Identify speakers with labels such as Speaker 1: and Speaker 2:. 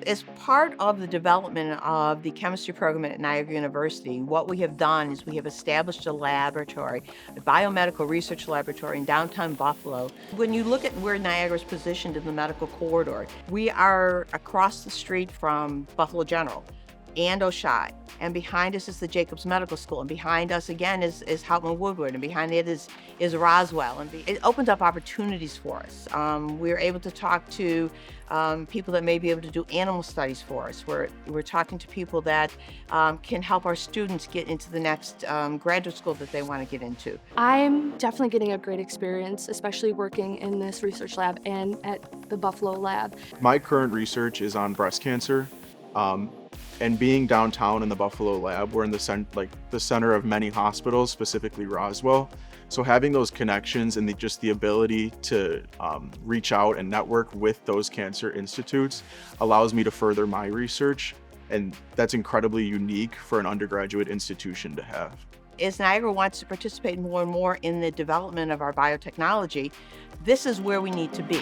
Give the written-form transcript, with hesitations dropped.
Speaker 1: As part of the development of the chemistry program at Niagara University, what we have done is we have established a laboratory, a biomedical research laboratory in downtown Buffalo. When you look at where Niagara is positioned in the medical corridor, we are across the street from Buffalo General and O'Shea, and behind us is the Jacobs Medical School, and behind us again is Houtman Woodward, and behind it is Roswell, and it opens up opportunities for us. We're able to talk to people that may be able to do animal studies for us. We're talking to people that can help our students get into the next graduate school that they want to get into.
Speaker 2: I'm definitely getting a great experience, especially working in this research lab and at the Buffalo lab.
Speaker 3: My current research is on breast cancer. And being downtown in the Buffalo lab, we're in the center of many hospitals, specifically Roswell. So having those connections and just the ability to reach out and network with those cancer institutes allows me to further my research. And that's incredibly unique for an undergraduate institution to have.
Speaker 1: As Niagara wants to participate more and more in the development of our biotechnology, this is where we need to be.